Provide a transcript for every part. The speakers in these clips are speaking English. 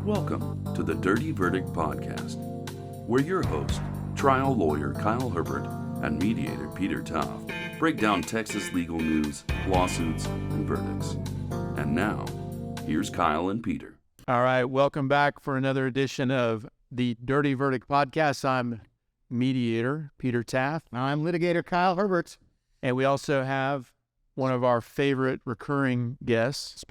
Welcome to the Dirty Verdict Podcast, where your host, trial lawyer Kyle Herbert and mediator Peter Taaffe break down Texas legal news, lawsuits, and verdicts. And now, here's Kyle and Peter. All right, welcome back for another edition of the Dirty Verdict Podcast. I'm mediator Peter Taaffe. I'm litigator Kyle Herbert. And we also have one of our favorite recurring guests.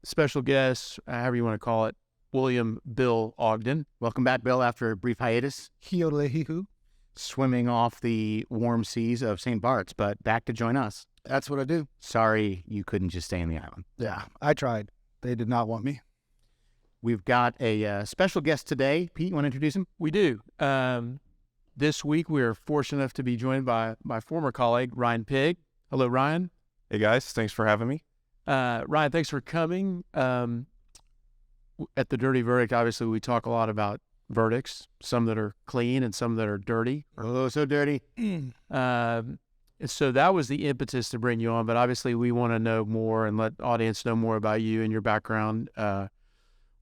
Special guest, however you want to call it, William Bill Ogden. Welcome back, Bill, after a brief hiatus. Hiyo-le-hihu. Swimming off the warm seas of St. Bart's, but back to join us. That's what I do. Sorry you couldn't just stay on the island. Yeah, I tried. They did not want me. We've got a special guest today. Pete, you want to introduce him? We do. This week we are fortunate enough to be joined by my former colleague, Ryan Pigg. Hello, Ryan. Hey, guys. Thanks for having me. Ryan, thanks for coming. At the Dirty Verdict, obviously, we talk a lot about verdicts, some that are clean and some that are dirty. Oh, so dirty. So that was the impetus to bring you on, but obviously we want to know more and let audience know more about you and your background,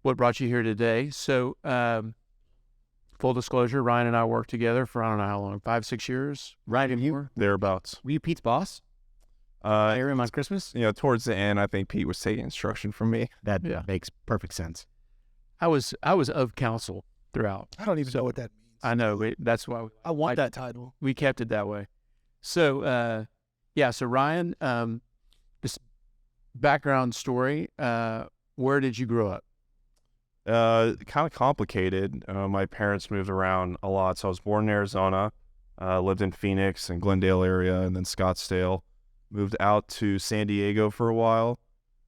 what brought you here today. So full disclosure, Ryan and I worked together for, I don't know how long, 5-6 years? Ryan, and you? Thereabouts. Were you Pete's boss? Hear him on Christmas? Towards the end, I think Pete was taking instruction from me. That makes perfect sense. I was of counsel throughout. I don't even know what that means. I know. That's why I want that title. We kept it that way. So, so Ryan, this background story, where did you grow up? Kind of complicated. My parents moved around a lot. So I was born in Arizona, lived in Phoenix and Glendale area, and then Scottsdale. Moved out to San Diego for a while,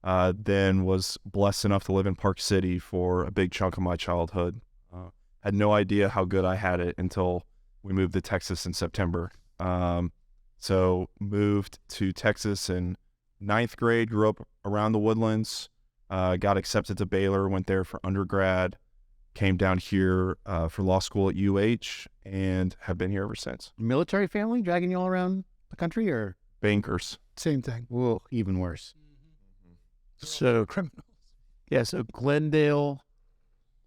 then was blessed enough to live in Park City for a big chunk of my childhood. Had no idea how good I had it until we moved to Texas in September. So moved to Texas in 9th grade, grew up around the Woodlands, got accepted to Baylor, went there for undergrad, came down here for law school at UH, and have been here ever since. Military family dragging you all around the country, or? Bankers. Same thing. Whoa, even worse. So Criminals. Yeah, so Glendale,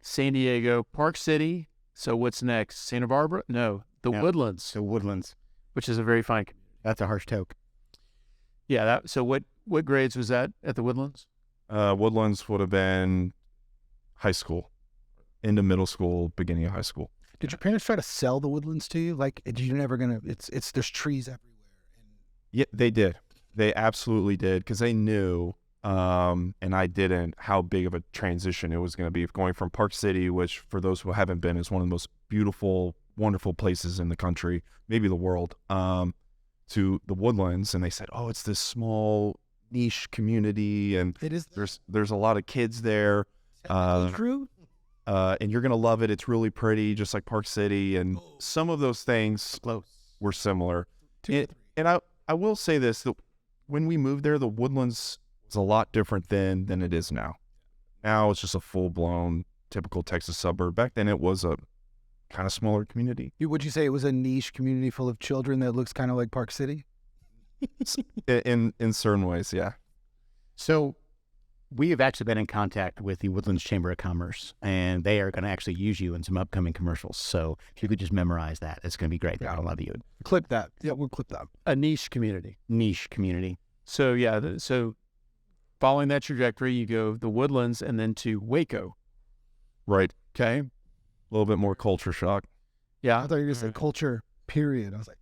San Diego, Park City. So what's next? Santa Barbara? No, the Woodlands. The Woodlands. Which is a very fine community. That's a harsh toke. Yeah, so what grades was that at the Woodlands? Woodlands would have been high school, into middle school, beginning of high school. Did your parents try to sell the Woodlands to you? Like, you're never gonna. There's trees everywhere. Yeah, they did. They absolutely did, because they knew, and I didn't, how big of a transition it was going to be going from Park City, which for those who haven't been is one of the most beautiful, wonderful places in the country, maybe the world, to the Woodlands. And they said, oh, it's this small niche community, and It is. there's a lot of kids there. True. And you're going to love it. It's really pretty, just like Park City. And some of those things were similar. And I will say this, that when we moved there, the Woodlands was a lot different than it is now. Now it's just a full-blown, typical Texas suburb. Back then it was a kind of smaller community. Would you say it was a niche community full of children that looks kind of like Park City? In certain ways, yeah. So we have actually been in contact with the Woodlands Chamber of Commerce, and they are going to actually use you in some upcoming commercials. So if you could just memorize that, it's going to be great. They're going to love you. Clip that. Yeah, we'll clip that. A niche community. Niche community. So so following that trajectory, you go the Woodlands and then to Waco. Right. Okay. A little bit more culture shock. Yeah. I thought you were going to say culture, period. I was like,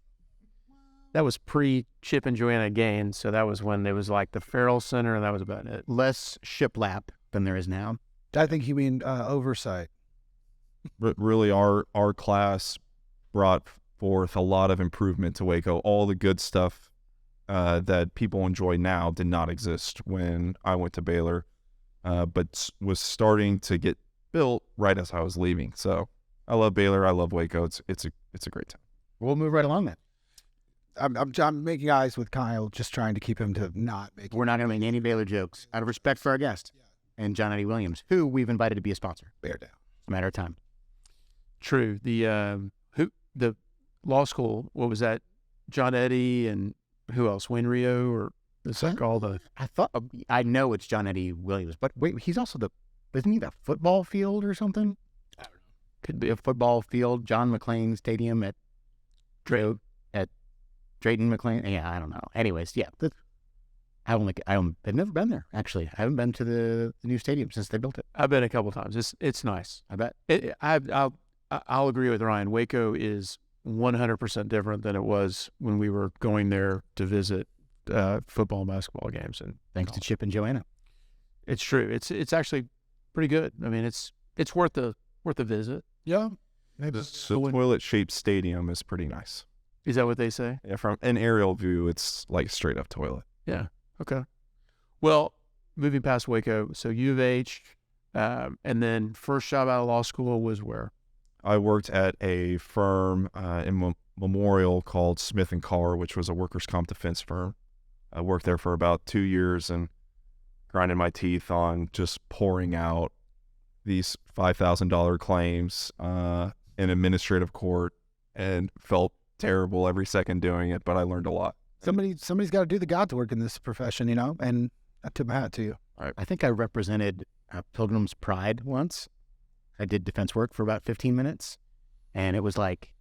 That was pre-Chip and Joanna Gaines, so that was when it was like the Farrell Center, and that was about it. Less shiplap than there is now. I think you mean oversight. Really, our class brought forth a lot of improvement to Waco. All the good stuff that people enjoy now did not exist when I went to Baylor, but was starting to get built right as I was leaving. So I love Baylor. I love Waco. It's a great time. We'll move right along then. I'm making eyes with Kyle, just trying to keep him to not make. We're not going to make any Baylor jokes out of respect for our guest and John Eddie Williams, who we've invited to be a sponsor. Bear down. It's a matter of time. True. The law school, what was that? John Eddie and who else? Wayne Rio, or it's like all the... I know it's John Eddie Williams, but wait, he's also the Isn't he the football field or something? Could be a football field. John McClain Stadium at Drayton McClain. Yeah, I don't know. Anyways, yeah. I've never been there, actually. I haven't been to the new stadium since they built it. I've been a couple times. It's nice. I bet. I'll agree with Ryan. Waco is 100% different than it was when we were going there to visit football and basketball games. And Thanks to Chip and Joanna. it's true. It's actually pretty good. I mean, it's worth a visit. Yeah. The toilet-shaped stadium is pretty nice. Is that what they say? Yeah, from an aerial view, it's like straight up toilet. Yeah. Okay. Well, moving past Waco, so U of H, and then first job out of law school was where? I worked at a firm in Memorial called Smith & Carr, which was a workers' comp defense firm. I worked there for about 2 years and grinded my teeth on just pouring out these $5,000 claims in administrative court, and felt terrible every second doing it, but I learned a lot. Somebody's got to do the God's work in this profession, you know, and I tip my hat to you. I think I represented Pilgrim's Pride once. I did defense work for about 15 minutes, and it was like,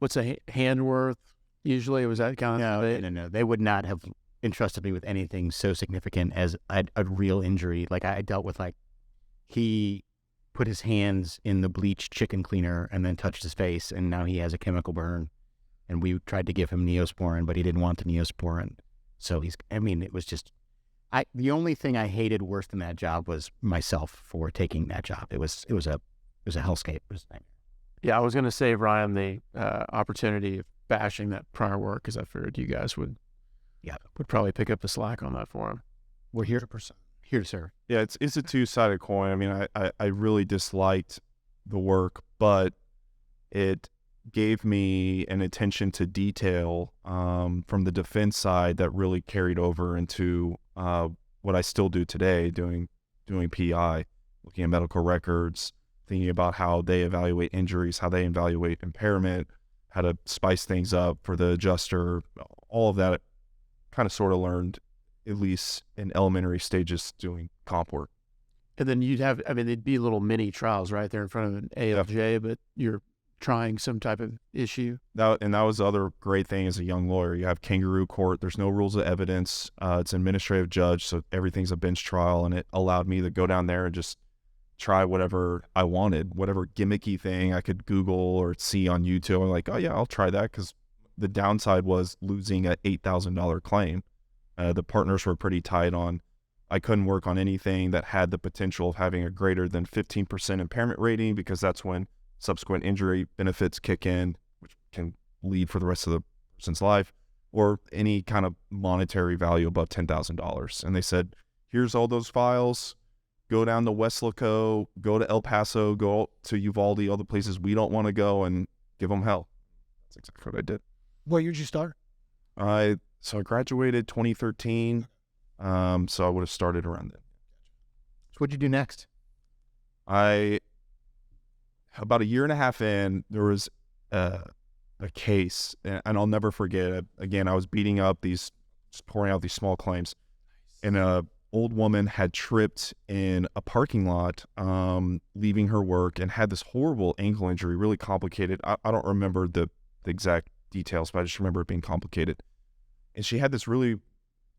What's a hand worth? Usually it was that kind of no. They would not have entrusted me with anything so significant as a real injury. Like I dealt with, like, he put his hands in the bleached chicken cleaner and then touched his face, and now he has a chemical burn. And we tried to give him Neosporin, but he didn't want the Neosporin. So it was just, the only thing I hated worse than that job was myself for taking that job. It was a hellscape. It was a nightmare. Yeah, I was going to save Ryan the opportunity of bashing that prior work, because I figured you guys would probably pick up the slack on that for him. We're here to serve. Yeah, it's a two-sided coin. I mean, I really disliked the work, but it gave me an attention to detail from the defense side that really carried over into what I still do today, doing PI, looking at medical records, thinking about how they evaluate injuries, how they evaluate impairment, how to spice things up for the adjuster. All of that kind of sort of learned, at least in elementary stages, doing comp work. And then they'd be little mini trials right there in front of an ALJ, but you're trying some type of issue. That was the other great thing as a young lawyer. You have kangaroo court. There's no rules of evidence. It's an administrative judge, so everything's a bench trial, and it allowed me to go down there and just try whatever I wanted, whatever gimmicky thing I could Google or see on YouTube. I'm like, oh yeah, I'll try that, because the downside was losing an $8,000 claim. The partners were pretty tight on, I couldn't work on anything that had the potential of having a greater than 15% impairment rating, because that's when subsequent injury benefits kick in, which can lead for the rest of the person's life, or any kind of monetary value above $10,000. And they said, here's all those files. Go down to Weslaco, go to El Paso, go to Uvalde, all the places we don't want to go, and give them hell. That's exactly what I did. What year did you start? I graduated 2013, so I would have started around then. So what'd you do next? About a year and a half in, there was a case, and I'll never forget it. Again, I was pouring out these small claims, and a old woman had tripped in a parking lot, leaving her work, and had this horrible ankle injury, really complicated. I don't remember the exact details, but I just remember it being complicated. And she had this really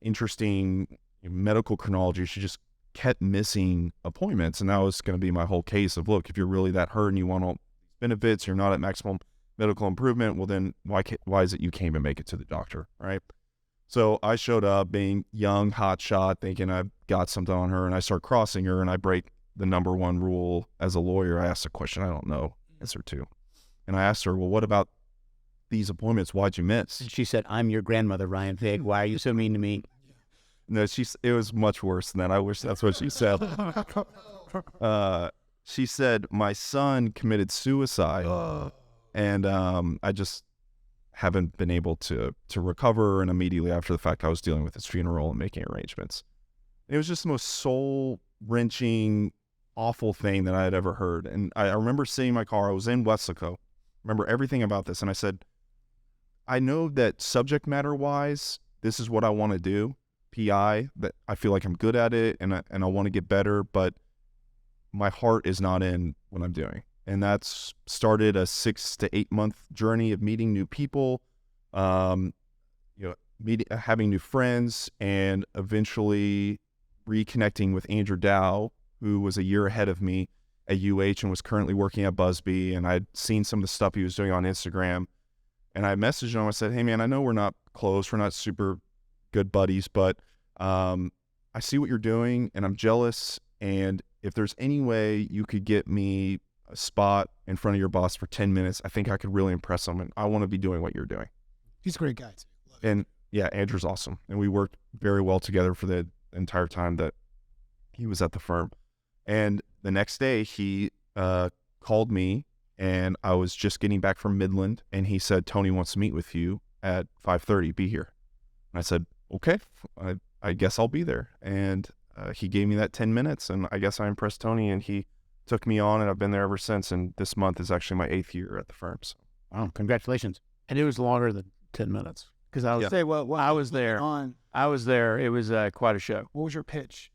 interesting medical chronology. She just kept missing appointments, and that was going to be my whole case of, look, if you're really that hurt and you want all benefits, you're not at maximum medical improvement, well then why is it you can't even make it to the doctor, right? So I showed up being young, hot shot, thinking I've got something on her, and I start crossing her, and I break the number one rule as a lawyer. I asked a question I don't know answer to, and I asked her, well, what about these appointments? Why'd you miss? And she said, I'm your grandmother, Ryan Pigg. Why are you so mean to me? No, it was much worse than that. I wish that's what she said. She said, my son committed suicide, and I just haven't been able to recover. And immediately after the fact, I was dealing with his funeral and making arrangements. It was just the most soul-wrenching, awful thing that I had ever heard. And I remember sitting in my car. I was in Weslaco. Remember everything about this. And I said, I know that subject matter-wise, this is what I want to do, PI, that I feel like I'm good at it and I want to get better, but my heart is not in what I'm doing. And that's started a 6 to 8 month journey of meeting new people, having new friends, and eventually reconnecting with Andrew Dow, who was a year ahead of me at UH and was currently working at Buzbee. And I'd seen some of the stuff he was doing on Instagram. And I messaged him. I said, hey, man, I know we're not close. We're not super good buddies, but I see what you're doing and I'm jealous. And if there's any way you could get me a spot in front of your boss for 10 minutes, I think I could really impress him. And I want to be doing what you're doing. He's a great guy. And yeah, Andrew's awesome. And we worked very well together for the entire time that he was at the firm. And the next day he called me, and I was just getting back from Midland, and he said, Tony wants to meet with you at 5:30, be here. And I said, okay, I guess I'll be there. And he gave me that 10 minutes, and I guess I impressed Tony, and he took me on, and I've been there ever since. And this month is actually my 8th year at the firm. So. Wow, congratulations. And it was longer than 10 minutes because I was I was there. I was there. It was quite a show. What was your pitch?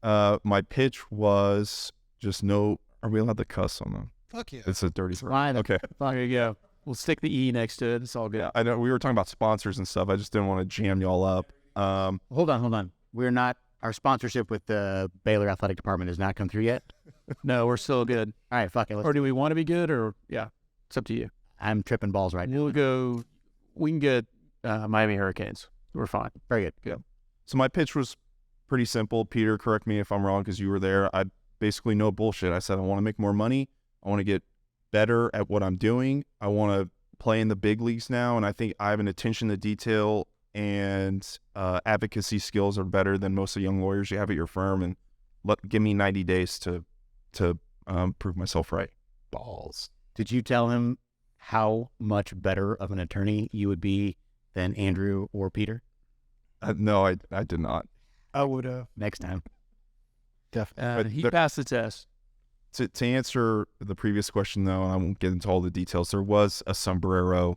My pitch was just no. Are we allowed to cuss on them? Fuck yeah. It's a dirty word. Fine. Okay. There you go. We'll stick the E next to it. It's all good. Yeah, I know we were talking about sponsors and stuff. I just didn't want to jam y'all up. Hold on. We're not, our sponsorship with the Baylor Athletic Department has not come through yet. No, we're still good. All right, fuck it. Or do we want to be good? Or yeah, it's up to you. I'm tripping balls right now. We can get Miami Hurricanes. We're fine. Very good. Yeah. So my pitch was pretty simple. Peter, correct me if I'm wrong because you were there. I basically no bullshit. I said I want to make more money. I want to get better at what I'm doing. I want to play in the big leagues now, and I think I have an attention to detail and advocacy skills are better than most of the young lawyers you have at your firm. And give me 90 days to prove myself right. Balls. Did you tell him how much better of an attorney you would be than Andrew or Peter? No, I did not. I would have. Next time. Definitely. He passed the test. To answer the previous question, though, and I won't get into all the details, there was a sombrero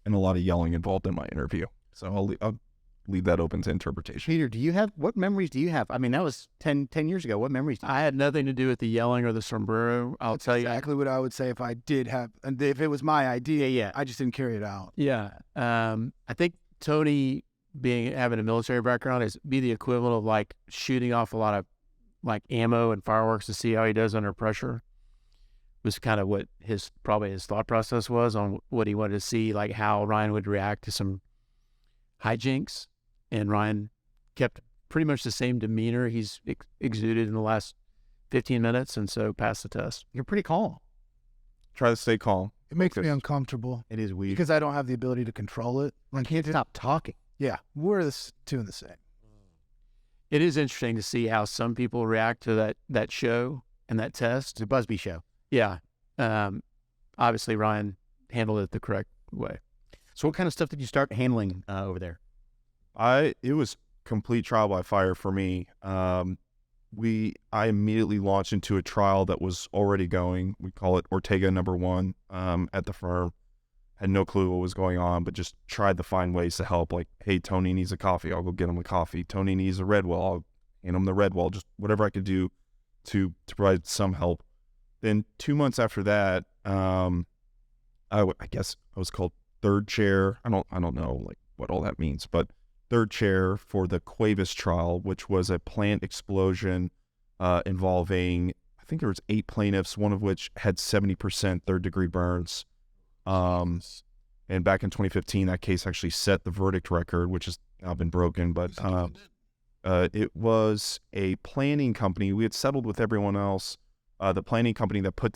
and a lot of yelling involved in my interview. So I'll leave that open to interpretation. Peter, what memories do you have? I mean, that was 10 years ago. What memories do you have? I had nothing to do with the yelling or the sombrero. I'll tell you. Exactly what I would say if I did have, and if it was my idea, Yeah. I just didn't carry it out. Yeah. I think Tony having a military background is the equivalent of like shooting off a lot of like ammo and fireworks to see how he does under pressure. Was kind of what his thought process was on what he wanted to see, like how Ryan would react to some hijinks. And Ryan kept pretty much the same demeanor he's exuded in the last 15 minutes, and so passed the test. You're pretty calm. Try to stay calm. It makes me Focus. uncomfortable It is weird. because I don't have the ability to control it. I can't stop talking. Yeah, we're two in the same. It is interesting to see how some people react to that show and that test. It's a Buzbee show. Yeah. Obviously, Ryan handled it the correct way. So what kind of stuff did you start handling over there? It was complete trial by fire for me. I immediately launched into a trial that was already going. We call it Ortega #1 at the firm. Had no clue what was going on, but just tried to find ways to help. Like, hey, Tony needs a coffee. I'll go get him a coffee. Tony needs a Redwell. I'll hand him the Redwell. Just whatever I could do to provide some help. Then 2 months after that, I guess I was called third chair. I don't know like what all that means, but third chair for the Cuevas trial, which was a plant explosion involving, I think there was 8 plaintiffs, one of which had 70% third-degree burns. And back in 2015, that case actually set the verdict record, which has now been broken. But it was a planning company. We had settled with everyone else. The planning company that put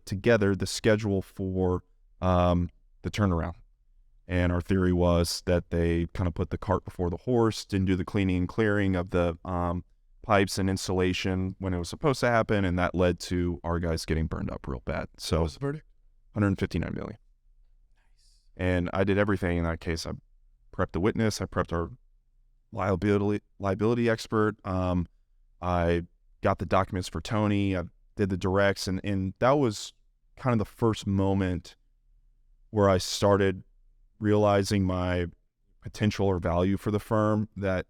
together the schedule for the turnaround. And our theory was that they kind of put the cart before the horse, didn't do the cleaning and clearing of the pipes and insulation when it was supposed to happen, and that led to our guys getting burned up real bad. So What was the verdict? $159 million. And I did everything in that case. I prepped the witness. I prepped our liability expert. I got the documents for Tony. I did the directs. And that was kind of the first moment where I started realizing my potential or value for the firm that,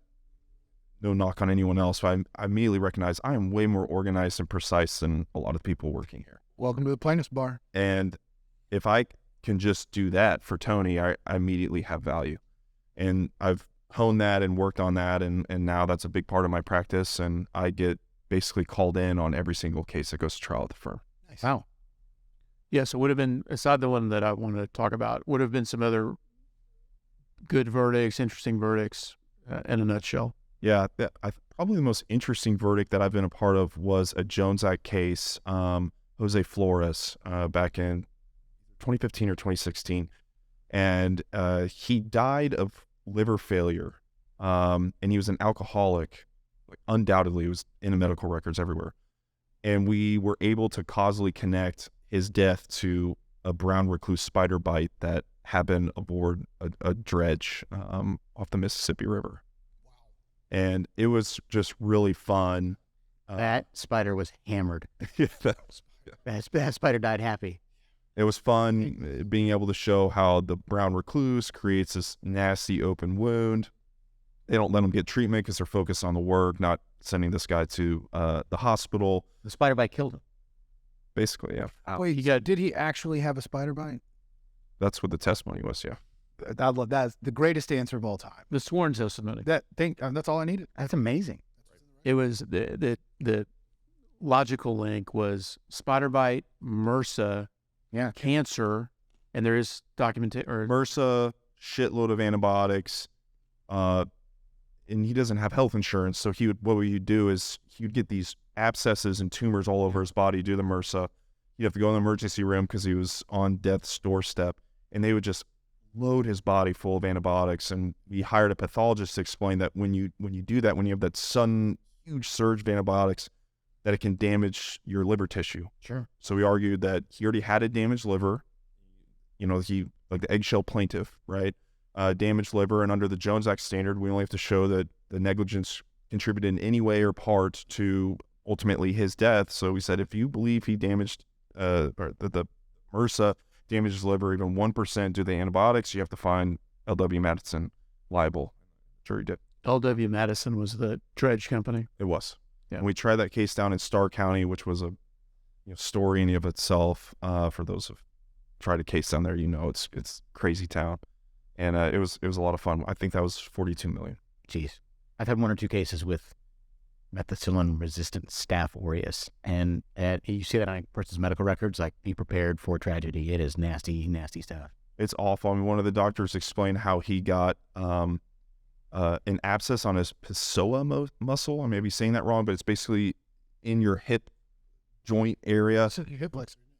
no knock on anyone else, but I immediately recognized I am way more organized and precise than a lot of people working here. Welcome to the plaintiff's bar. And if I can just do that for Tony, I immediately have value. And I've honed that and worked on that, and now that's a big part of my practice, and I get basically called in on every single case that goes to trial at the firm. Nice. Wow. Yeah, so would have been, aside the one that I want to talk about, would have been some other good verdicts, interesting verdicts in a nutshell. Yeah, probably the most interesting verdict that I've been a part of was a Jones Act case, Jose Flores, back in 2015 or 2016. And he died of liver failure, and he was an alcoholic. Like, undoubtedly, it was in the medical records everywhere. And we were able to causally connect his death to a brown recluse spider bite that happened aboard a dredge off the Mississippi River. And it was just really fun. That spider was hammered. Yeah, That spider died happy. it was fun being able to show how the brown recluse creates this nasty open wound. They don't let him get treatment because they're focused on the work, not sending this guy to the hospital. The spider bite killed him. Basically, yeah. Wait, did he actually have a spider bite? That's what the testimony was, yeah. I love that's the greatest answer of all time. The sworn testimony. That's all I needed. That's amazing. It was the logical link was spider bite, MRSA, cancer, and there is documentation. MRSA, shitload of antibiotics, and he doesn't have health insurance, so what he would do is he would get these abscesses and tumors all over his body due to MRSA. He'd have to go in the emergency room because he was on death's doorstep, and they would just load his body full of antibiotics. And we hired a pathologist to explain that when you do that, when you have that sudden huge surge of antibiotics, that it can damage your liver tissue. Sure. So we argued that he already had a damaged liver, he, like the eggshell plaintiff, right? Damaged liver, and under the Jones Act standard, we only have to show that the negligence contributed in any way or part to ultimately his death. So we said, if you believe he damaged, or that the MRSA damaged his liver even 1% due to the antibiotics, you have to find L.W. Madison liable. Sure he did. L.W. Madison was the dredge company. It was. Yeah. And we tried that case down in Starr County, which was a story in and of itself. For those who've tried a case down there, it's crazy town. And it was a lot of fun. I think that was $42 million. Jeez. I've had one or two cases with methicillin-resistant Staph aureus, and you see that on a person's medical records, like, be prepared for tragedy. It is nasty, nasty stuff. It's awful. I mean, one of the doctors explained how he got an abscess on his psoas muscle. I may be saying that wrong, but it's basically in your hip joint area.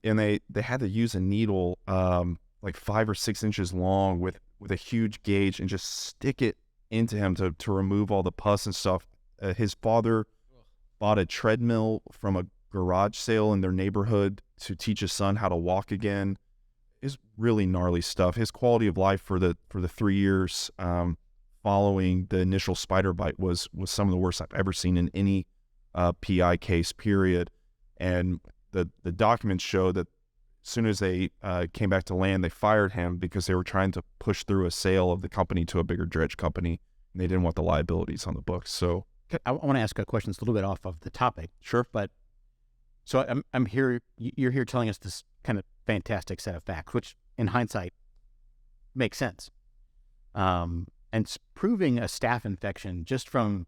And they had to use a needle like 5 or 6 inches long with a huge gauge and just stick it into him to remove all the pus and stuff. His father bought a treadmill from a garage sale in their neighborhood to teach his son how to walk again. It's really gnarly stuff. His quality of life for the 3 years following the initial spider bite was some of the worst I've ever seen in any PI case, period. And the documents show that as soon as they came back to land, they fired him because they were trying to push through a sale of the company to a bigger dredge company, and they didn't want the liabilities on the books. So I want to ask a question that's a little bit off of the topic. Sure. But so I'm here, you're here telling us this kind of fantastic set of facts, which in hindsight makes sense. And proving a staph infection just from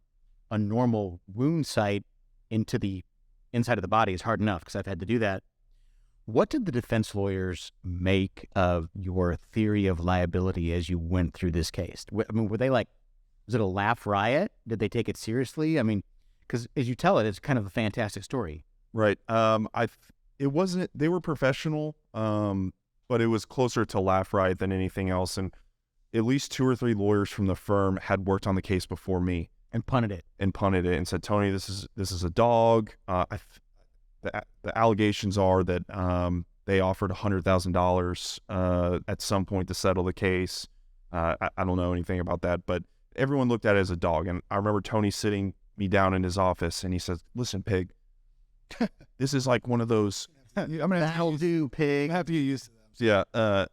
a normal wound site into the inside of the body is hard enough, because I've had to do that. What did the defense lawyers make of your theory of liability as you went through this case? I mean, were they like, was it a laugh riot? Did they take it seriously? I mean, because as you tell it, it's kind of a fantastic story. Right. It wasn't, they were professional, but it was closer to laugh riot than anything else. And at least 2 or 3 lawyers from the firm had worked on the case before me. And punted it. And said, Tony, this is a dog. The allegations are that they offered $100,000 at some point to settle the case. I don't know anything about that, but everyone looked at it as a dog. And I remember Tony sitting me down in his office, and he says, listen, Pig, this is like one of those. I'm gonna That'll do, Pig. have to get used to them. Yeah.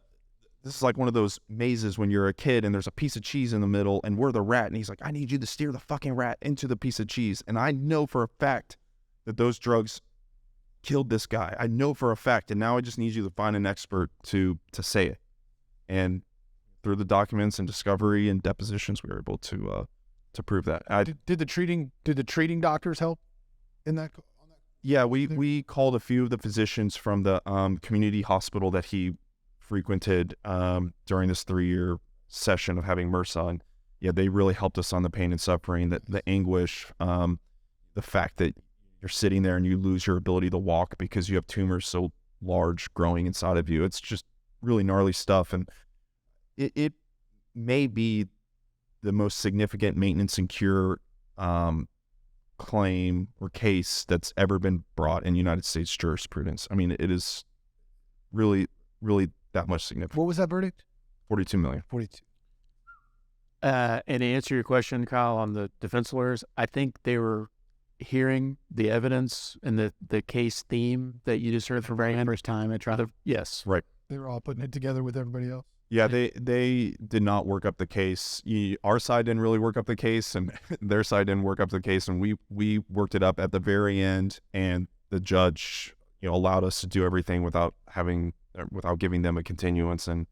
this is like one of those mazes when you're a kid and there's a piece of cheese in the middle and we're the rat. And he's like, I need you to steer the fucking rat into the piece of cheese. And I know for a fact that those drugs killed this guy. I know for a fact. And now I just need you to find an expert to say it. And through the documents and discovery and depositions, we were able to prove that. Did the treating doctors help in that? Yeah, we called a few of the physicians from the community hospital that he frequented during this 3-year session of having MRSA. And yeah, they really helped us on the pain and suffering, the anguish, the fact that you're sitting there and you lose your ability to walk because you have tumors so large growing inside of you. It's just really gnarly stuff. And it may be the most significant maintenance and cure claim or case that's ever been brought in United States jurisprudence. I mean, it is really, really that much significant. What was that verdict? 42 million. 42. And to answer your question, Kyle, on the defense lawyers, I think they were hearing the evidence and the case theme that you just heard from Ryan. First time at trial. Yes. Right. They were all putting it together with everybody else. Yeah, they did not work up the case. Our side didn't really work up the case, and their side didn't work up the case, and we worked it up at the very end, and the judge, allowed us to do everything without giving them a continuance, and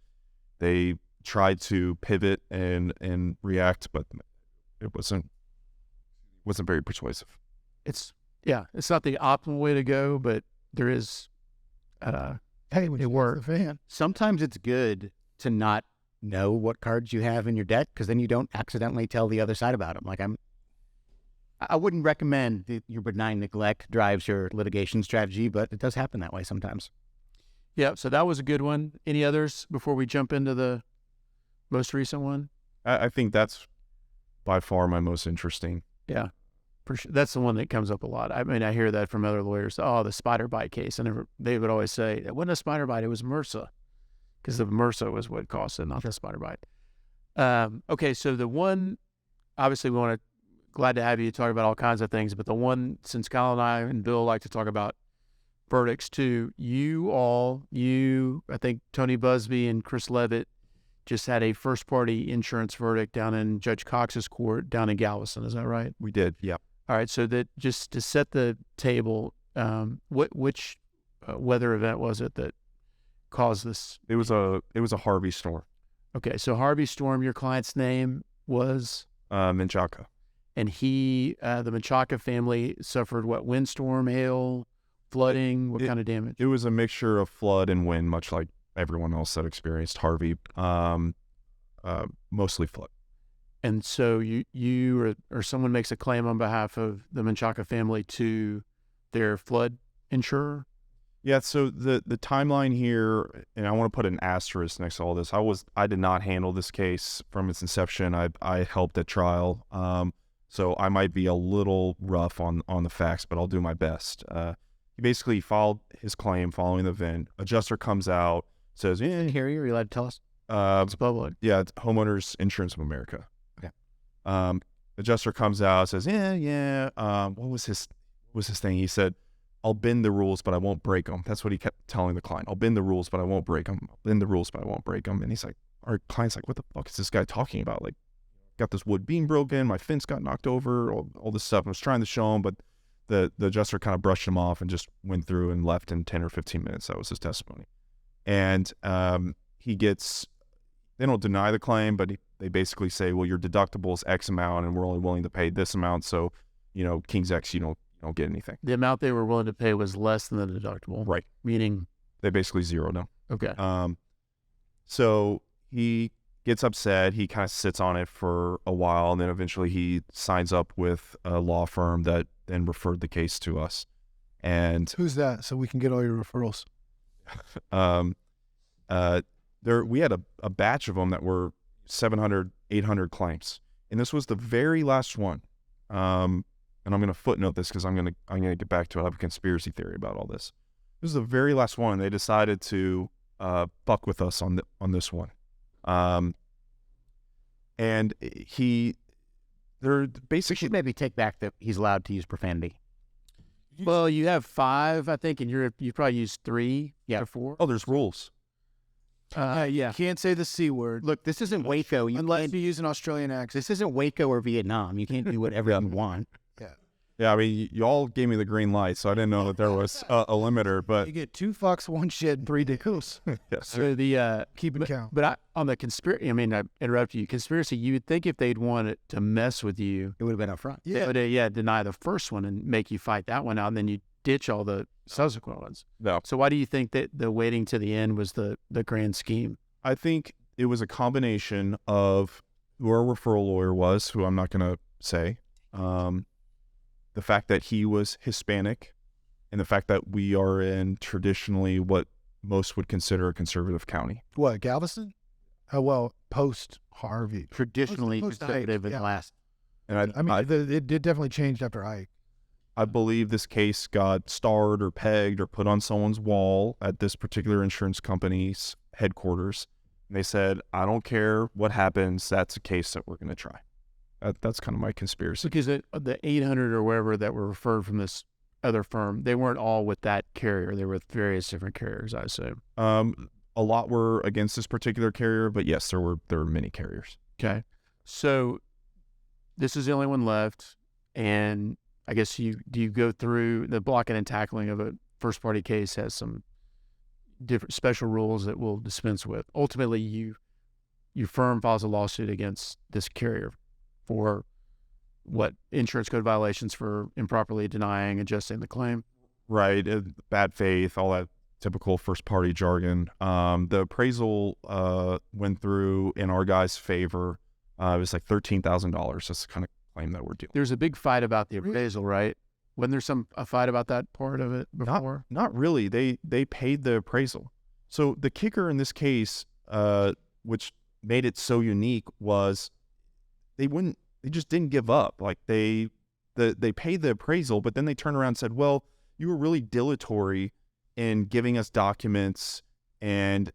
they tried to pivot and react, but it wasn't very persuasive. It's not the optimal way to go, but there is. Hey, when it worked. The fan. Sometimes it's good to not know what cards you have in your deck, because then you don't accidentally tell the other side about them. Like I wouldn't recommend that your benign neglect drives your litigation strategy, but it does happen that way sometimes. Yeah, so that was a good one. Any others before we jump into the most recent one? I think that's by far my most interesting. Yeah, for sure. That's the one that comes up a lot. I mean, I hear that from other lawyers. Oh, the spider bite case. And they would always say, it wasn't a spider bite, it was MRSA. Because the MRSA was what caused it, not the spider bite. Okay, so the one, obviously glad to have you talk about all kinds of things, but the one, since Kyle and I and Bill like to talk about verdicts too, I think Tony Buzbee and Chris Levitt just had a first-party insurance verdict down in Judge Cox's court down in Galveston. Is that right? We did, yeah. All right, so that just to set the table, which weather event was it that caused this? It was a Harvey storm. Okay, so Harvey storm, your client's name was? Menchaca. And the Menchaca family suffered what, windstorm, hail, flooding, what kind of damage? It was a mixture of flood and wind, much like everyone else that experienced Harvey, mostly flood. And so you or someone makes a claim on behalf of the Menchaca family to their flood insurer? Yeah, so the timeline here, and I want to put an asterisk next to all this. I did not handle this case from its inception. I helped at trial, so I might be a little rough on the facts, but I'll do my best. He basically filed his claim following the event. Adjuster comes out, says, I didn't hear you. Are you allowed to tell us? It's public. Yeah, it's Homeowners Insurance of America. Okay. Adjuster comes out, says, what was his thing? He said, I'll bend the rules, but I won't break them. That's what he kept telling the client. I'll bend the rules, but I won't break them. I'll bend the rules, but I won't break them. And he's like, our client's like, what the fuck is this guy talking about? Like, got this wood beam broken, my fence got knocked over, all this stuff. I was trying to show him, but the adjuster kind of brushed him off and just went through and left in 10 or 15 minutes. That was his testimony. And they don't deny the claim, but they basically say, well, your deductible is X amount and we're only willing to pay this amount. So, King's X, you don't get anything. The amount they were willing to pay was less than the deductible. Right. Meaning? They basically zeroed him. Okay. So he gets upset. He kind of sits on it for a while, and then eventually he signs up with a law firm that then referred the case to us. And who's that? So we can get all your referrals. We had a batch of them that were 700, 800 claims, and this was the very last one. And I'm going to footnote this because I'm going to get back to it. I have a conspiracy theory about all this. This is the very last one. They decided to fuck with us on this one. And they're basically... We should maybe take back that he's allowed to use profanity. Well, you have 5, I think, and you probably used 3 or 4. Oh, there's rules. Yeah. Can't say the C word Look, this isn't Waco. unless you use an Australian accent. This isn't Waco or Vietnam. You can't do whatever you want. Yeah, I mean, you all gave me the green light, so I didn't know that there was a limiter. But You get 2 fucks, 1 shit, 3 dicks. yes, So the Keep it count. but on the conspiracy, I mean, I interrupted you. Conspiracy, you would think if they'd wanted to mess with you, It would have been up front. they would deny the first one and make you fight that one out, and then you ditch all the subsequent ones. no. So why do you think that the waiting to the end was the grand scheme? I think it was a combination of who our referral lawyer was, who I'm not going to say, the fact that he was Hispanic, and the fact that we are in traditionally what most would consider a conservative county. What, Galveston? Oh, well, post Harvey. Traditionally Post- conservative in yeah. the last. And I mean, it did definitely changed after Ike. I believe this case got starred or pegged or put on someone's wall at this particular insurance company's headquarters. And they said, I don't care what happens, that's a case that we're going to try. That's kind of my conspiracy. Because the 800 or wherever that were referred from this other firm, they weren't all with that carrier. They were with various different carriers, I assume. A lot were against this particular carrier, but yes, there were many carriers. Okay. So this is the only one left. And I guess do you go through the blocking and tackling of a first party case has some different special rules that we'll dispense with. Ultimately, your firm files a lawsuit against this carrier for what insurance code violations for improperly denying, adjusting the claim. Right. Bad faith, all that typical first party jargon. The appraisal went through in our guy's favor. It was like $13,000. That's the kind of claim that we're dealing with. There's a big fight about the appraisal, right? Wasn't there a fight about that part of it before? Not really. They paid the appraisal. So the kicker in this case, which made it so unique, was they just didn't give up. Like they paid the appraisal, but then they turned around and said, well, you were really dilatory in giving us documents and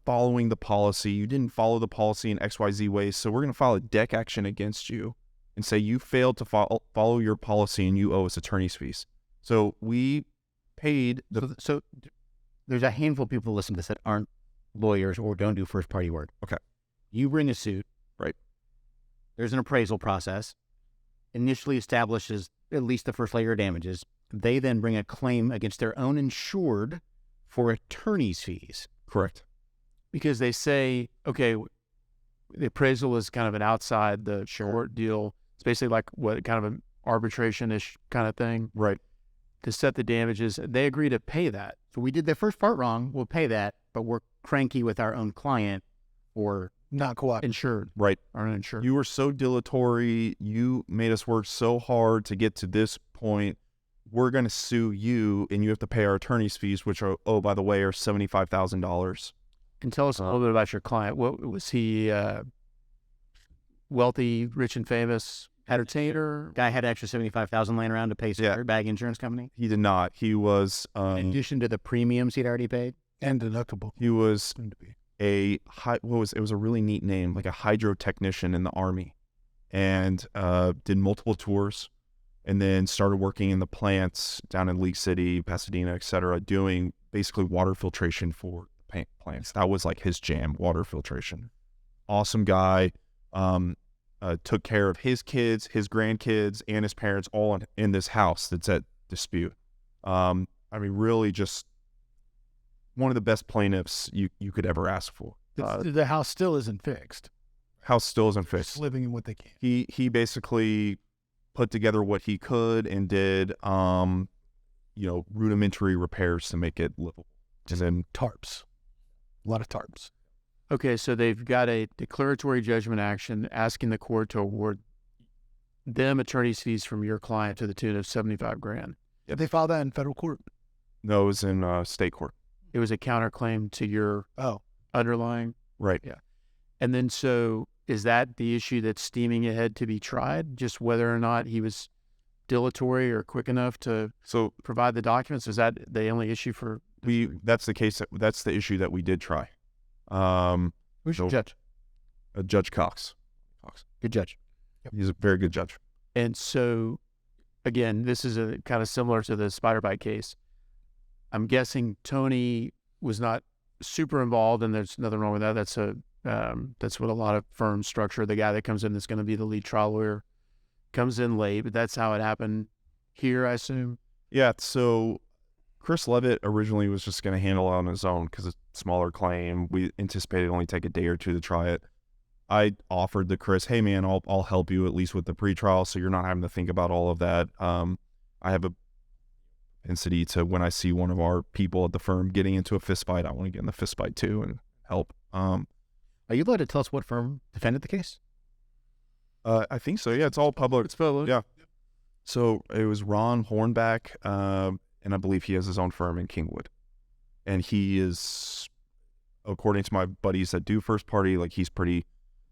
following the policy. You didn't follow the policy in XYZ ways, so we're going to file a deck action against you and say you failed to follow your policy and you owe us attorney's fees. So we paid So there's a handful of people listen to this that aren't lawyers or don't do first party work. Okay. You bring a suit. Right. There's an appraisal process. Initially establishes at least the first layer of damages. They then bring a claim against their own insured for attorney's fees. Correct. Because they say, okay, the appraisal is kind of an outside the short deal. It's basically like what kind of an arbitration-ish kind of thing. Right. To set the damages. They agree to pay that. So we did the first part wrong. We'll pay that, but we're cranky with our own client or Not co-op. insured Right. or uninsured. You were so dilatory. You made us work so hard to get to this point. We're going to sue you, and you have to pay our attorney's fees, which are, oh, by the way, are $75,000. And tell us a little bit about your client. What was he? Wealthy, rich and famous entertainer? guy had extra $75,000 laying around to pay some dirtbag insurance company. He did not. He was In addition to the premiums he'd already paid. And deductible. he was Soon to be. it was a really neat name, like a hydro technician in the Army, and did multiple tours, and then started working in the plants down in League City, Pasadena, etc., doing basically water filtration for plants. That was like his jam, water filtration. Awesome guy. Took care of his kids, his grandkids, and his parents all in this house that's at dispute. I mean, really just one of the best plaintiffs you could ever ask for. The house still isn't fixed. House still isn't Just fixed. living in what they can. He basically put together what he could and did rudimentary repairs to make it livable. And then Tarps. A lot of tarps. Okay, so they've got a declaratory judgment action asking the court to award them attorney's fees from your client to the tune of $75,000. Did they file that in federal court? no, it was in state court. It was a counterclaim to your Oh, underlying. Right. And then so is that the issue that's steaming ahead to be tried? Just whether or not he was dilatory or quick enough to So provide the documents? Is that the only issue for that's the issue that we did try. who's So- your judge? Judge Cox. Good judge. He's a very good judge. And so, again, this is a kind of similar to the spider bite case. I'm guessing Tony was not super involved, and there's nothing wrong with that. That's what a lot of firms structure. The guy that comes in that's going to be the lead trial lawyer comes in late, but that's how it happened here, I assume. Yeah, so Chris Levitt originally was just going to handle it on his own because it's a smaller claim. We anticipated it only take a day or two to try it. I offered to Chris, hey man, I'll help you at least with the pretrial, so you're not having to think about all of that. I have a propensity to, when I see one of our people at the firm getting into a fist fight, I want to get in the fist fight too and help. Are you allowed to tell us what firm defended the case? I think so. Yeah, it's all public. It's public. Yeah. So it was Ron Hornback, and I believe he has his own firm in Kingwood. And he is, according to my buddies that do first party, like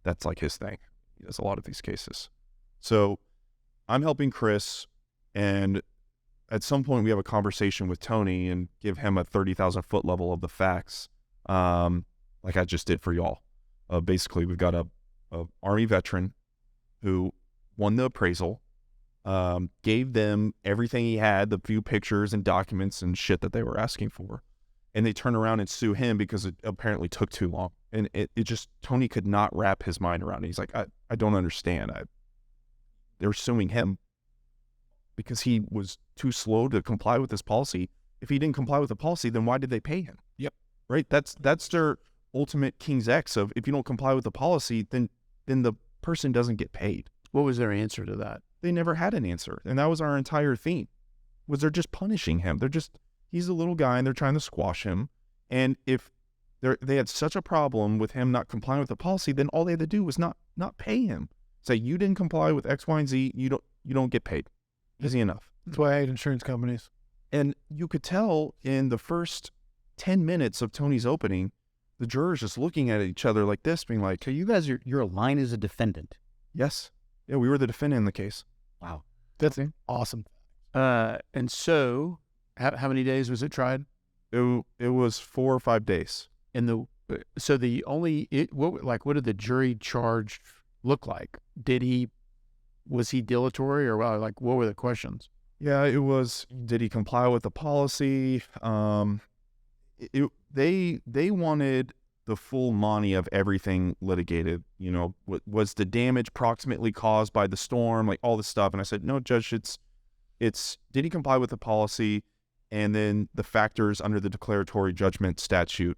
that's like his thing. He does a lot of these cases. So I'm helping Chris, and at some point we have a conversation with Tony and give him a 30,000 foot level of the facts, like I just did for y'all. Basically, we've got a Army veteran who won the appraisal, gave them everything he had, the few pictures and documents and shit that they were asking for. And they turn around and sue him because it apparently took too long. And it just, Tony could not wrap his mind around it. He's like, I don't understand. They're suing him because he was too slow to comply with this policy. If he didn't comply with the policy, then why did they pay him? Yep. Right? That's their ultimate King's X of, if you don't comply with the policy, then the person doesn't get paid. What was their answer to that? They never had an answer. And that was our entire theme, was they're just punishing him. He's a little guy and they're trying to squash him. And if they had such a problem with him not complying with the policy, then all they had to do was not pay him. Say, you didn't comply with X, Y, and Z, you don't get paid. Easy enough. That's why I hate insurance companies. And you could tell in the first 10 minutes of Tony's opening, the jurors just looking at each other like this, being like, So you guys, you're aligned as a defendant. yes. Yeah, we were the defendant in the case. Wow. That's awesome. And so, how many days was it tried? It was 4 or 5 days. And what did the jury charge look like? Was he dilatory, or what were the questions? Yeah, it was, did he comply with the policy? They wanted the full money of everything litigated. You know, was the damage proximately caused by the storm, like all this stuff. And I said, no, Judge, it's did he comply with the policy? And then the factors under the declaratory judgment statute,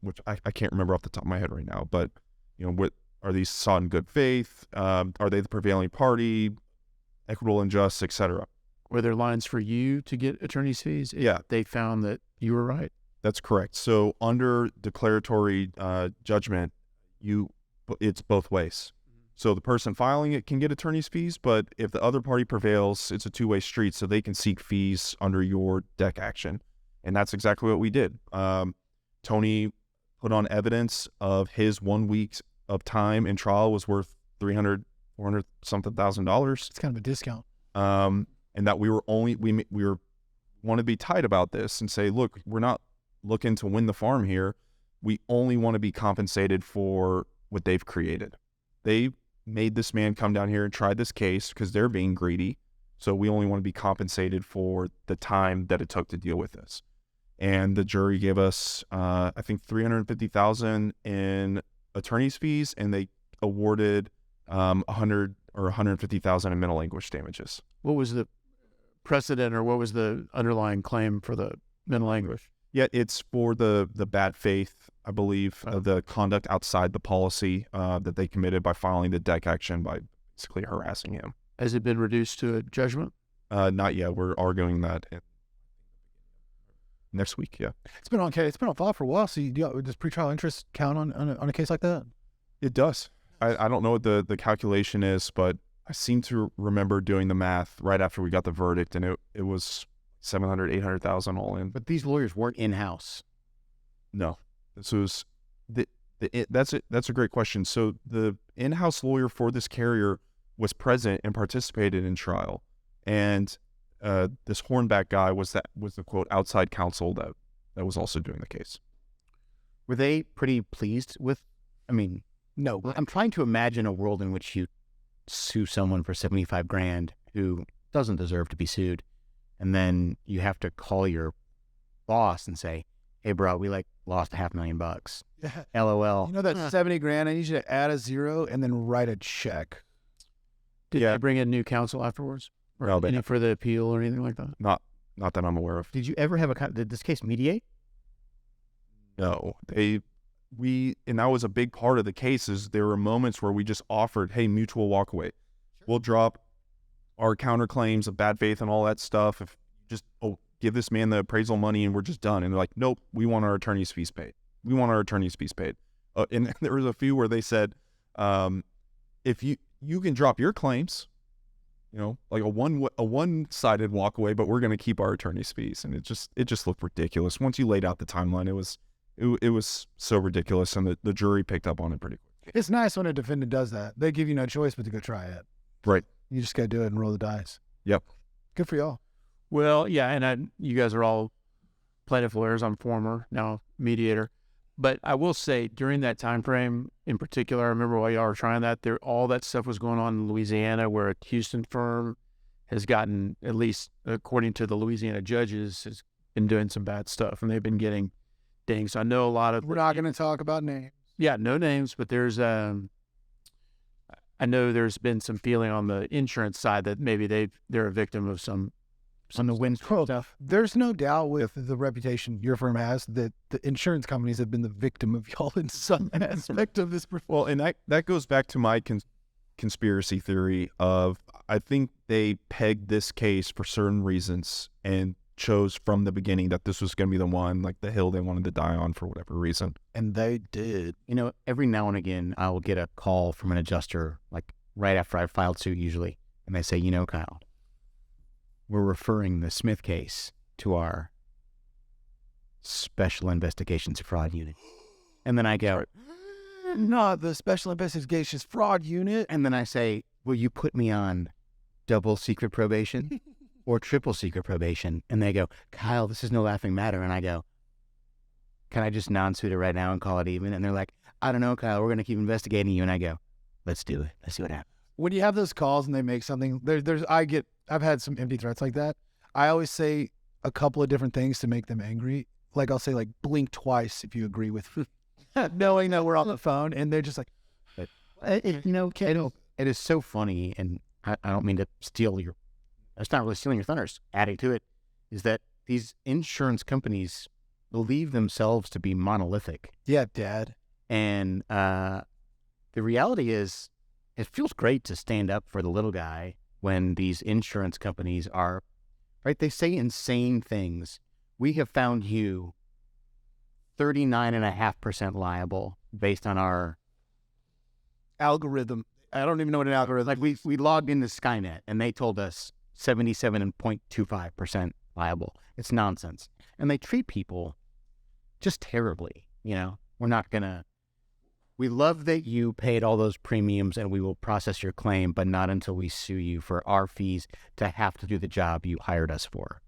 which I can't remember off the top of my head right now, but, you know, are these sought in good faith? Are they the prevailing party? Equitable and just, etc. Were there lines for you to get attorney's fees? Yeah. They found that you were right. That's correct. So under declaratory judgment, it's both ways. So the person filing it can get attorney's fees, but if the other party prevails, it's a two-way street, so they can seek fees under your deck action. And that's exactly what we did. Tony put on evidence of his 1 week of time in trial was worth $300,000, $400 something thousand. It's kind of a discount. And that we want to be tight about this and say, look, we're not looking to win the farm here. We only want to be compensated for what they've created. They made this man come down here and try this case because they're being greedy. So we only want to be compensated for the time that it took to deal with this. And the jury gave us, I think, $350,000 in attorney's fees, and they awarded $100,000 or $150,000 in mental anguish damages. What was the precedent, or what was the underlying claim for the mental anguish? Yeah, it's for the bad faith, I believe, the conduct outside the policy that they committed by filing the deck action by basically harassing him. Has it been reduced to a judgment? Not yet. We're arguing that next week. Yeah, It's been on file for a while. So does pretrial interest count on a case like that? it does. I don't know what the calculation is, but I seem to remember doing the math right after we got the verdict, and it was $700,000, $800,000 all in. But these lawyers weren't in-house. No, this was that's a great question. So the in-house lawyer for this carrier was present and participated in trial, and this Hornback guy was the quote outside counsel that was also doing the case. Were they pretty pleased with? I mean, no. I'm trying to imagine a world in which you sue someone for $75,000 who doesn't deserve to be sued, and then you have to call your boss and say, hey, bro, we like lost $500,000. Yeah. LOL. You know that 70 grand? I need you to add a zero and then write a check. Did Yeah. they bring in new counsel afterwards? Or No, they any haven't. further appeal or anything like that? Not that I'm aware of. Did you ever have did this case mediate? No, and that was a big part of the case. Is there were moments where we just offered, hey, mutual walkaway. We'll drop our counterclaims of bad faith and all that stuff. If just give this man the appraisal money and we're just done. And they're like, nope, we want our attorney's fees paid. We want our attorney's fees paid. And there was a few where they said, if you can drop your claims, like a one-sided walkaway, but we're going to keep our attorney's fees. And it just looked ridiculous. Once you laid out the timeline, it was so ridiculous, and the jury picked up on it pretty quick. It's nice when a defendant does that. They give you no choice but to go try it. Right. You just got to do it and roll the dice. Yep. Good for y'all. Well, yeah, and you guys are all plaintiff lawyers. I'm former, now mediator. But I will say, during that time frame in particular, I remember while y'all were trying that, all that stuff was going on in Louisiana, where a Houston firm has gotten, at least according to the Louisiana judges, has been doing some bad stuff, and they've been getting dings. So I know a lot of... We're not going to talk about names. Yeah, no names, but there's... I know there's been some feeling on the insurance side that maybe they're a victim of some On the wind stuff. There's no doubt with the reputation your firm has that the insurance companies have been the victim of y'all in some aspect of this. Well, and that goes back to my conspiracy theory of, I think they pegged this case for certain reasons and chose from the beginning that this was going to be the one, like the hill they wanted to die on for whatever reason. And they did. Every now and again, I will get a call from an adjuster, like right after I've filed suit usually, and they say, Kyle, we're referring the Smith case to our Special Investigations Fraud Unit. And then I go, Not the Special Investigations Fraud Unit. and then I say, will you put me on double secret probation or triple secret probation? And they go, Kyle, this is no laughing matter. And I go, can I just non-suit it right now and call it even? And they're like, I don't know, Kyle, we're going to keep investigating you. And I go, let's do it. Let's see what happens. When you have those calls and they make something, I've had some empty threats like that. I always say a couple of different things to make them angry. Like I'll say blink twice if you agree with me. Knowing that we're on the phone, and they're just like, It is so funny, and I don't mean to steal it's not really stealing your thunders. Adding to it is that these insurance companies believe themselves to be monolithic. yeah, Dad. And the reality is, it feels great to stand up for the little guy when these insurance companies are, right? They say insane things. We have found you 39.5% liable based on our Algorithm. I don't even know what an algorithm. like we logged into Skynet and they told us 77.25% liable. It's nonsense. And they treat people just terribly. We love that you paid all those premiums and we will process your claim, but not until we sue you for our fees to have to do the job you hired us for.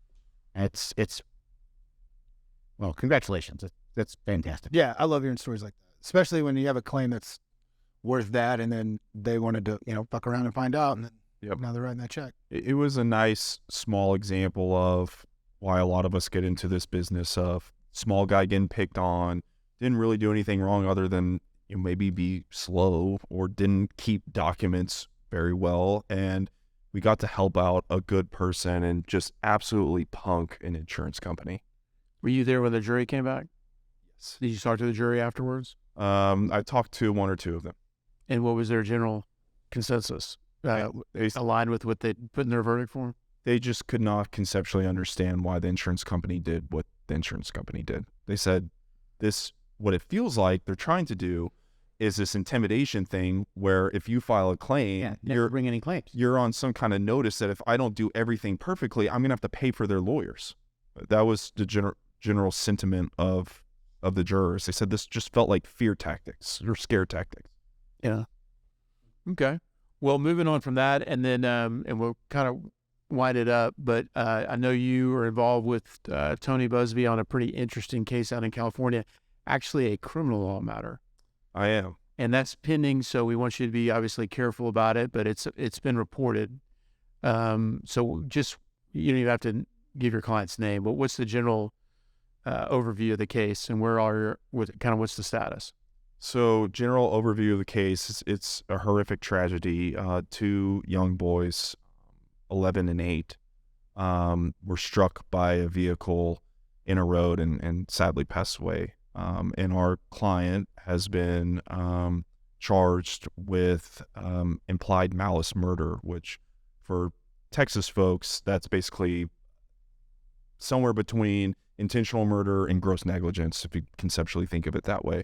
Well, congratulations. That's fantastic. Yeah, I love hearing stories like that, especially when you have a claim that's worth that, and then they wanted to, fuck around and find out, and then now they're writing that check. It was a nice small example of why a lot of us get into this business of small guy getting picked on, didn't really do anything wrong other than maybe be slow or didn't keep documents very well, and we got to help out a good person and just absolutely punk an insurance company. Were you there when the jury came back? Yes. Did you talk to the jury afterwards? I talked to one or two of them. And what was their general consensus? They Aligned with what they put in their verdict form? They just could not conceptually understand why the insurance company did what the insurance company did. They said what it feels like they're trying to do is this intimidation thing where if you file a claim, Never bring any claims. you're on some kind of notice that if I don't do everything perfectly, I'm going to have to pay for their lawyers. That was the general sentiment of the jurors. They said this just felt like fear tactics or scare tactics. Yeah. Okay. Well, moving on from that, and then and we'll kind of wind it up, but I know you are involved with Tony Buzbee on a pretty interesting case out in California, actually a criminal law matter. I am. And that's pending, so we want you to be obviously careful about it, but it's been reported. So just, you don't even have to give your client's name, but what's the general overview of the case and what's the status? So, general overview of the case, it's a horrific tragedy. Two young boys, 11 and 8, were struck by a vehicle in a road and sadly passed away. And our client has been charged with implied malice murder, which for Texas folks, that's basically somewhere between intentional murder and gross negligence, if you conceptually think of it that way.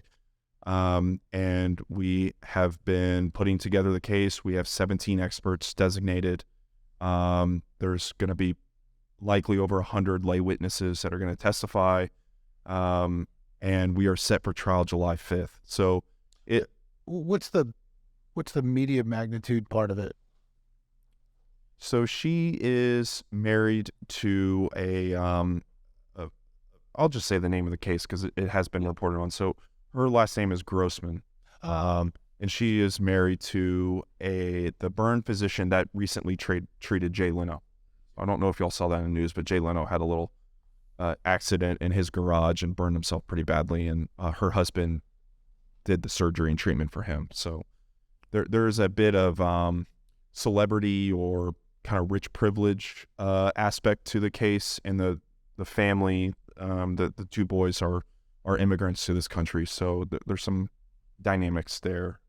And we have been putting together the case. We have 17 experts designated. There's going to be likely over 100 lay witnesses that are going to testify. And we are set for trial July 5th. So What's the media magnitude part of it? So she is married to I'll just say the name of the case because it has been reported on. So her last name is Grossman. And she is married to the burn physician that recently treated Jay Leno. I don't know if y'all saw that in the news, but Jay Leno had a little accident in his garage and burned himself pretty badly. And her husband did the surgery and treatment for him. So there's a bit of celebrity or kind of rich privilege aspect to the case, and the family. The two boys are immigrants to this country, so there's some dynamics there.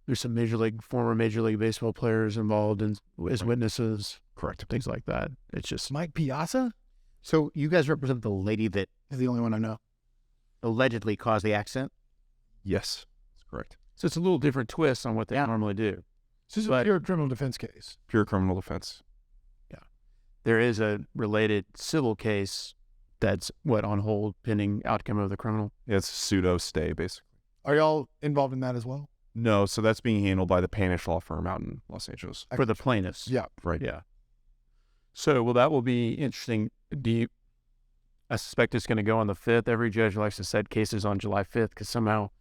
There's some former Major League Baseball players involved as witnesses. Correct. Things like that. It's just Mike Piazza So you guys represent the lady that is the only one I know. allegedly caused the accident? Yes, that's correct. so it's a little different twist on what they normally do. This is But- a pure criminal defense case. Pure criminal defense. There is a related civil case that's on hold pending outcome of the criminal. Yeah, it's a pseudo stay, basically. Are y'all involved in that as well? No, so that's being handled by the Panish Law Firm out in Los Angeles. For the plaintiffs. Yeah. Right. Yeah. So, well, that will be interesting. I suspect it's going to go on the 5th. Every judge likes to set cases on July 5th because somehow,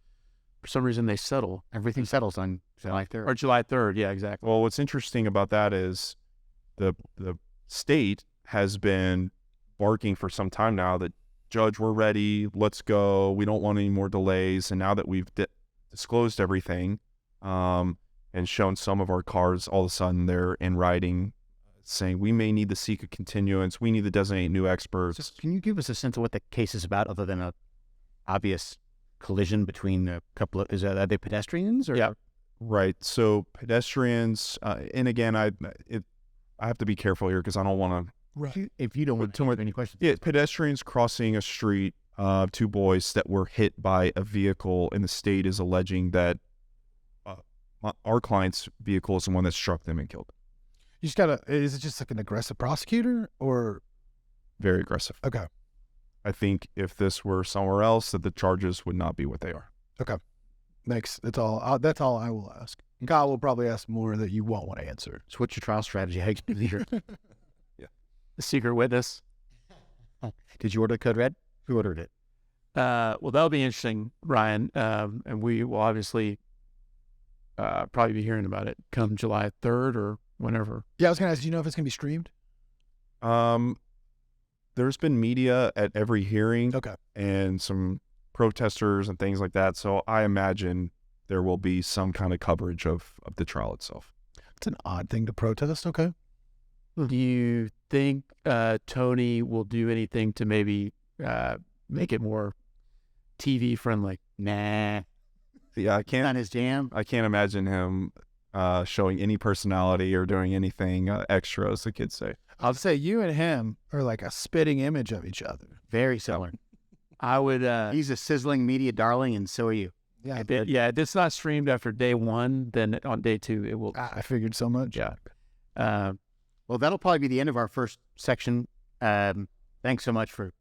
for some reason, they settle. Everything settles on July 3rd. Or July 3rd. Yeah, exactly. Well, what's interesting about that is the state has been barking for some time now that, Judge, we're ready, let's go, we don't want any more delays. And now that we've disclosed everything and shown some of our cards, all of a sudden they're in writing saying we may need to seek a continuance, we need to designate new experts. Just, can you give us a sense of what the case is about, other than a obvious collision between a couple of, are they pedestrians? Or? Yeah. Right. So pedestrians, and again, I have to be careful here because I don't want to. Right. If you don't want to any questions. Yeah, pedestrians crossing a street, two boys that were hit by a vehicle, and the state is alleging that our client's vehicle is the one that struck them and killed them. You just gotta, is it just like an aggressive prosecutor or? Very aggressive. Okay. I think if this were somewhere else, that the charges would not be what they are. That's all I will ask. Kyle will probably ask more that you won't want to answer. So what's your trial strategy? How you gonna do your- The secret witness. Did you order Code Red? Who ordered it? Well, that'll be interesting, Ryan. And we will obviously probably be hearing about it come July 3rd or whenever. Yeah, I was gonna ask, do you know if it's gonna be streamed? There's been media at every hearing Okay. and some protesters and things like that. So I imagine there will be some kind of coverage of the trial itself. It's an odd thing to protest. Okay. Do you think Tony will do anything to maybe make it more TV friendly? Nah, Yeah, I can't. not his jam. I can't imagine him showing any personality or doing anything extra, as the kids say. I'll say you and him are like a spitting image of each other. Very similar. I would. He's a sizzling media darling, and so are you. Yeah. If it's not streamed after day 1, then on day 2 it will. I figured so much. Yeah. Well, that'll probably be the end of our first section. Thanks so much for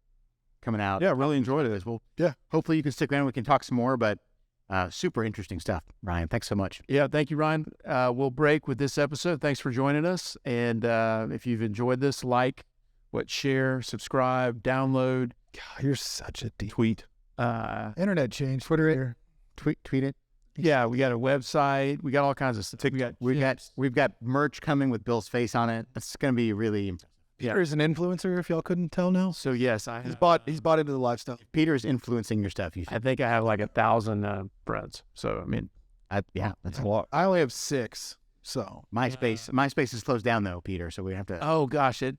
coming out. Yeah, really enjoyed it. Well, Yeah. hopefully you can stick around. We can talk some more, but super interesting stuff. Ryan, thanks so much. Yeah, thank you, Ryan. We'll break with this episode. Thanks for joining us. And if you've enjoyed this, share, subscribe, download. God, you're such a deep. Tweet. Internet change. Twitter it. Tweet it. Yeah, we got a website. We got all kinds of stuff. We've got merch coming with Bill's face on it. It's going to be really impressive. Peter's an influencer, if y'all couldn't tell now. So yes, He's bought into the lifestyle. Peter's influencing your stuff. You I should. think I have like 1,000 friends. So I mean, Yeah, that's a lot. I only have 6, so MySpace. MySpace is closed down though, Peter. So we have to. oh gosh, it